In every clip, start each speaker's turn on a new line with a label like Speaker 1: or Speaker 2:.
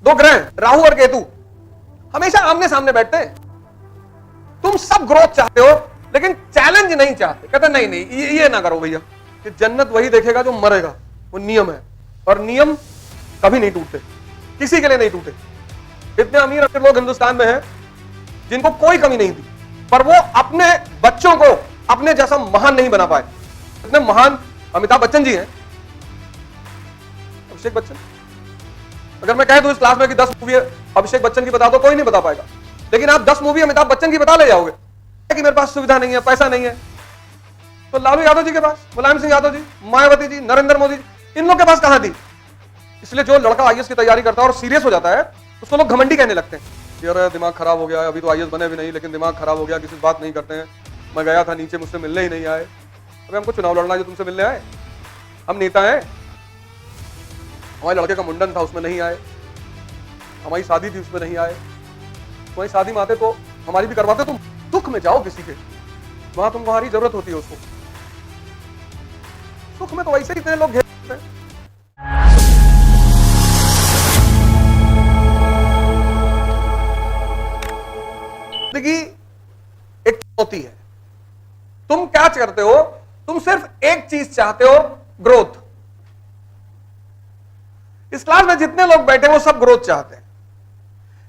Speaker 1: दो ग्रह राहु और केतु हमेशा आमने सामने बैठते हैं। तुम सब ग्रोथ चाहते हो लेकिन चैलेंज नहीं चाहते। कहते नहीं नहीं ये ना करो भैया, कि जन्नत वही देखेगा जो मरेगा, वो नियम है। और नियम कभी नहीं टूटते, किसी के लिए नहीं टूटे। इतने अमीर अमीर लोग हिंदुस्तान में हैं जिनको कोई कमी नहीं थी, पर वो अपने बच्चों को अपने जैसा महान नहीं बना पाए। इतने महान अमिताभ बच्चन जी हैं, अभिषेक बच्चन। अगर मैं कह दूं इस क्लास में कि 10 मूवी अभिषेक बच्चन की बता दो, कोई नहीं बता पाएगा। लेकिन आप 10 मूवी अमिताभ बच्चन की बता ले जाओगे कि मेरे पास सुविधा नहीं है, पैसा नहीं है। तो लालू यादव जी के पास, मुलायम सिंह यादव जी, मायावती जी, नरेंद्र मोदी जी, इन लोग के पास कहां थी? इसलिए जो लड़का आईएएस की तैयारी करता है और सीरियस हो जाता है, उसको लोग घमंडी कहने लगते हैं। यार दिमाग खराब हो गया, अभी तो आईएएस बने भी नहीं, लेकिन दिमाग खराब हो गया, किसी से बात नहीं करते हैं। मैं गया था नीचे, मुझसे मिलने ही नहीं आए। अभी हमको चुनाव लड़ना है जो तुमसे मिलने आए? हम नेता हैं। हमारे लड़के का मुंडन था, उसमें नहीं आए। हमारी शादी थी, उसमें नहीं आए। तुम्हारी शादी में आते तो हमारी भी करवाते। तुम दुख में जाओ किसी के, वहां तुम्हारी जरूरत होती है उसको। सुख में तो वैसे ही इतने लोग घेरते हैं। जिंदगी एक चुनौती है। तुम क्या करते हो? तुम सिर्फ एक चीज चाहते हो, ग्रोथ। इस क्लास में जितने लोग बैठे वो सब ग्रोथ चाहते हैं,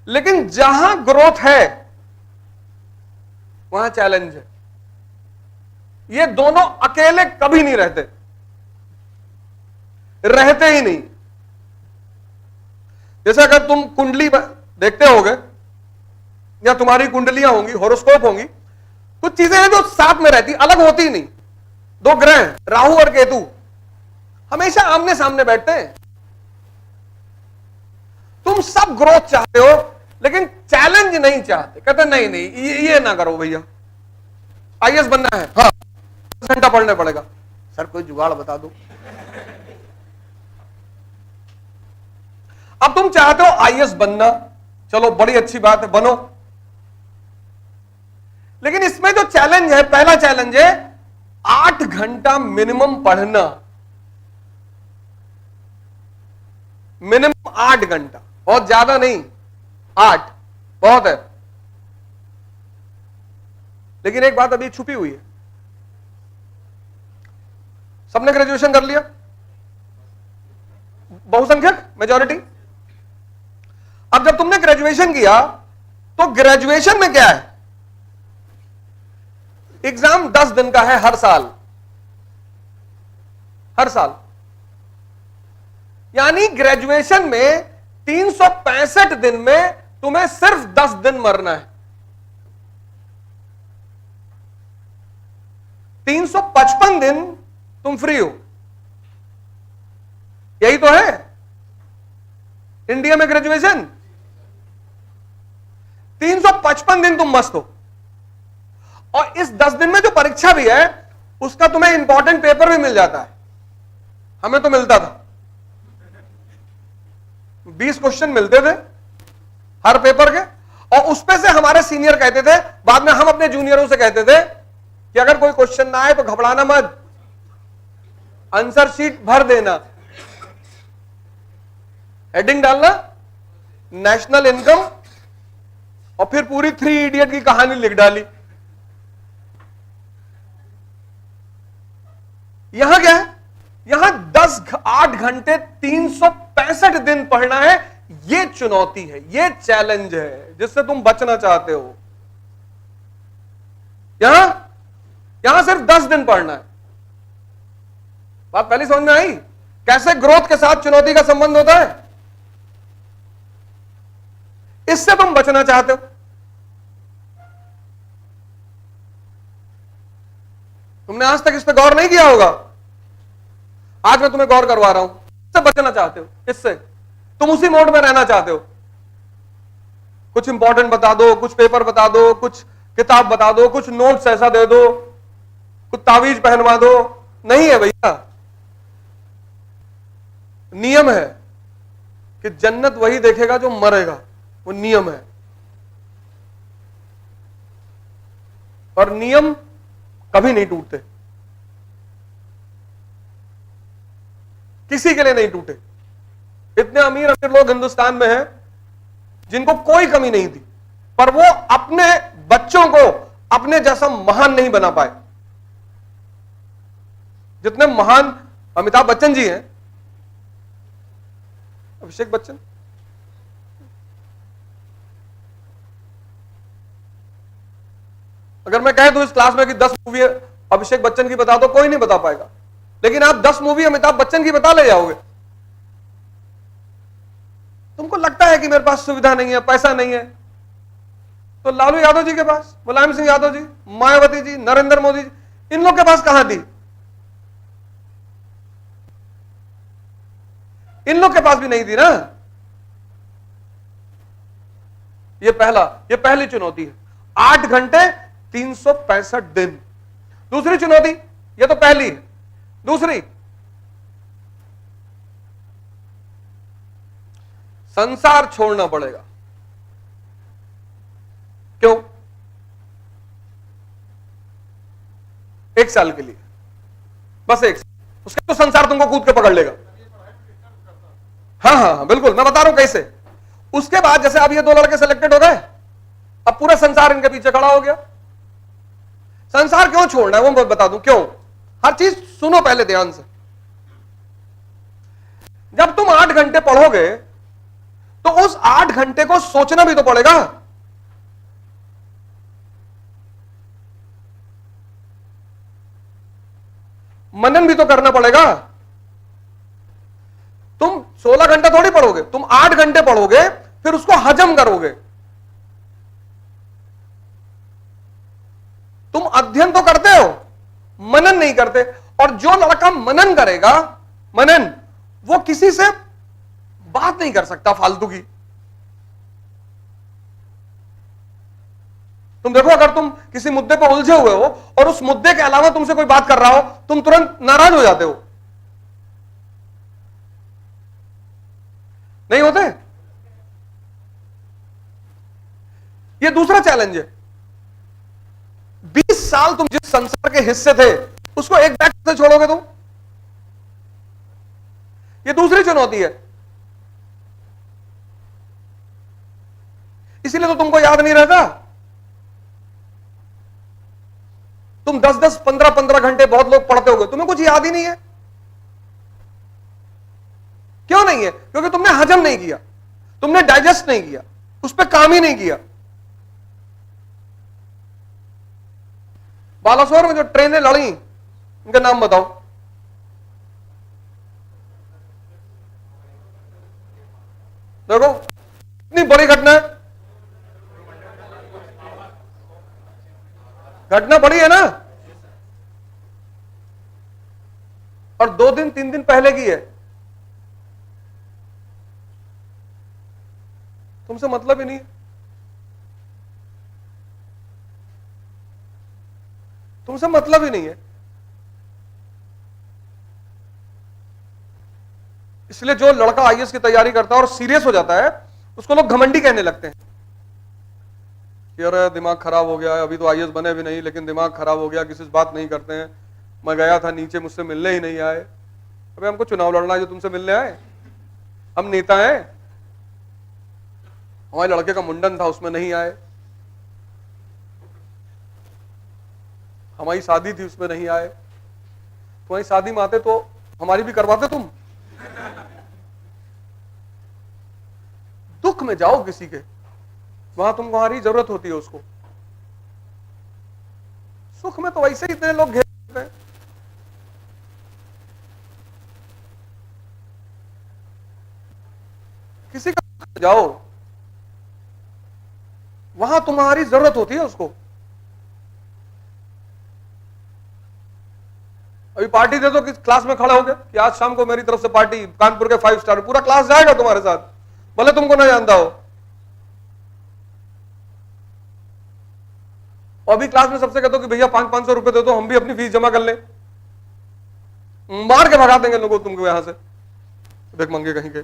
Speaker 1: लेकिन जहां ग्रोथ है वहां चैलेंज है। ये दोनों अकेले कभी नहीं रहते ही नहीं। जैसे अगर तुम कुंडली देखते होगे या तुम्हारी कुंडलियां होंगी, हॉरोस्कोप होंगी, कुछ चीजें हैं जो साथ में रहती, अलग होती ही नहीं। दो ग्रह राहु और केतु हमेशा आमने सामने बैठते हैं। तुम सब ग्रोथ चाहते हो लेकिन चैलेंज नहीं चाहते। कहते नहीं नहीं ये ना करो भैया, आईएएस बनना है, हाँ 10 घंटा पढ़ना पड़ेगा। सर कोई जुगाड़ बता दो। अब तुम चाहते हो आईएएस बनना, चलो बड़ी अच्छी बात है, बनो। लेकिन इसमें जो चैलेंज है, पहला चैलेंज है 8 घंटा मिनिमम पढ़ना। मिनिमम 8 घंटा, बहुत ज्यादा नहीं, 8 बहुत है। लेकिन एक बात अभी छुपी हुई है। सबने ग्रेजुएशन कर लिया, बहुसंख्यक मेजॉरिटी। अब जब तुमने ग्रेजुएशन किया तो ग्रेजुएशन में क्या है? एग्जाम 10 दिन का है हर साल, हर साल। यानी ग्रेजुएशन में 365 दिन में तुम्हें सिर्फ 10 दिन मरना है। 355 दिन तुम फ्री हो। यही तो है इंडिया में ग्रेजुएशन। 355 दिन तुम मस्त हो। और इस 10 दिन में जो परीक्षा भी है उसका तुम्हें इंपॉर्टेंट पेपर भी मिल जाता है। हमें तो मिलता था, 20 क्वेश्चन मिलते थे हर पेपर के। और उसपे से हमारे सीनियर कहते थे, बाद में हम अपने जूनियरों से कहते थे कि अगर कोई क्वेश्चन ना आए तो घबराना मत, आंसर शीट भर देना, हेडिंग डालना नेशनल इनकम, और फिर पूरी 3 इडियट की कहानी लिख डाली। यहां क्या है? यहां 8 घंटे 365 दिन पढ़ना है। यह चुनौती है, यह चैलेंज है जिससे तुम बचना चाहते हो। यहां सिर्फ 10 दिन पढ़ना है। बात पहले समझ में आई कैसे ग्रोथ के साथ चुनौती का संबंध होता है? इससे तुम बचना चाहते हो। तुमने आज तक इस पर गौर नहीं किया होगा, आज मैं तुम्हें गौर करवा रहा हूं। इससे बचना चाहते हो, इससे तुम उसी मोड में रहना चाहते हो। कुछ इंपॉर्टेंट बता दो, कुछ पेपर बता दो, कुछ किताब बता दो, कुछ नोट्स ऐसा दे दो, कुछ तावीज पहनवा दो। नहीं है भैया, नियम है कि जन्नत वही देखेगा जो मरेगा, वो नियम है। और नियम कभी नहीं टूटते, किसी के लिए नहीं टूटे। इतने अमीर अमीर लोग हिंदुस्तान में हैं जिनको कोई कमी नहीं थी, पर वो अपने बच्चों को अपने जैसा महान नहीं बना पाए। जितने महान अमिताभ बच्चन जी हैं, अभिषेक बच्चन, अगर मैं कह दूं इस क्लास में कि 10 मूवी अभिषेक बच्चन की बता दो, कोई नहीं बता पाएगा। लेकिन आप 10 मूवी अमिताभ बच्चन की बता ले जाओगे। तुमको लगता है कि मेरे पास सुविधा नहीं है, पैसा नहीं है, तो लालू यादव जी के पास, मुलायम सिंह यादव जी, मायावती जी, नरेंद्र मोदी जी, इन लोग के पास कहां थी? इन लोग के पास भी नहीं थी ना। ये पहली चुनौती है, 8 घंटे 365 दिन। दूसरी चुनौती, ये तो पहली है। दूसरी, संसार छोड़ना पड़ेगा। क्यों? 1 साल के लिए, बस 1 साल। उसके तो संसार तुमको कूद के पकड़ लेगा। हाँ, बिल्कुल, मैं बता रहा हूं कैसे। उसके बाद जैसे अब ये 2 लड़के सिलेक्टेड हो गए, अब पूरा संसार इनके पीछे खड़ा हो गया। संसार क्यों छोड़ना है वो मैं बता दूं क्यों। हर चीज सुनो पहले ध्यान से। जब तुम 8 घंटे पढ़ोगे तो उस 8 घंटे को सोचना भी तो पड़ेगा। मनन भी तो करना पड़ेगा। तुम 16 घंटे थोड़ी पढ़ोगे, तुम 8 घंटे पढ़ोगे, फिर उसको हजम करोगे। तुम अध्ययन तो करते हो, मनन नहीं करते। और जो लड़का मनन करेगा, मनन, वो किसी से बात नहीं कर सकता फालतू की। तुम देखो, अगर तुम किसी मुद्दे पर उलझे हुए हो और उस मुद्दे के अलावा तुमसे कोई बात कर रहा हो, तुम तुरंत नाराज हो जाते हो, नहीं होते? ये दूसरा चैलेंज है। 20 साल तुम जिस संसार के हिस्से थे उसको एक बैग से छोड़ोगे तुम। ये दूसरी चुनौती है। इसीलिए तो तुमको याद नहीं रहता। तुम 10-10, 15-15 घंटे बहुत लोग पढ़ते होगे, तुम्हें कुछ याद ही नहीं है। क्यों नहीं है? क्योंकि तुमने हजम नहीं किया, तुमने डाइजेस्ट नहीं किया, उस पर काम ही नहीं किया। बालासोर में जो ट्रेनें लड़ी, उनके नाम बताओ। देखो इतनी बड़ी घटना है, घटना बड़ी है ना, और 2 दिन 3 दिन पहले की है। तुमसे मतलब ही नहीं है, तुमसे मतलब ही नहीं है। इसलिए जो लड़का आईएएस की तैयारी करता है और सीरियस हो जाता है, उसको लोग घमंडी कहने लगते हैं कि अरे दिमाग खराब हो गया है, अभी तो आईएएस बने भी नहीं लेकिन दिमाग खराब हो गया, किसी से बात नहीं करते हैं। मैं गया था नीचे, मुझसे मिलने ही नहीं आए। अबे हमको चुनाव लड़ना है जो तुमसे मिलने आए? हम नेता हैं। हमारे लड़के का मुंडन था, उसमें नहीं आए। हमारी शादी थी, उसमें नहीं आए। तुम्हारी शादी में आते तो हमारी भी करवाते तुम। दुख में जाओ किसी के, वहां तुम्हारी जरूरत होती है उसको। सुख में तो वैसे ही इतने लोग घेरते हैं। किसी का जाओ, वहां तुम्हारी जरूरत होती है उसको। अभी पार्टी दे दो कि क्लास में खड़े हो गए कि आज शाम को मेरी तरफ से पार्टी, कानपुर के 5 स्टार, पूरा क्लास जाएगा तुम्हारे साथ, भले तुमको ना जानता हो। और अभी क्लास में सबसे कहते हो कि भैया 500-500 रुपए दे दो, हम भी अपनी फीस जमा कर ले। मार के भगा देंगे लोगों तुमको यहां से, भिख मंगे कहीं के।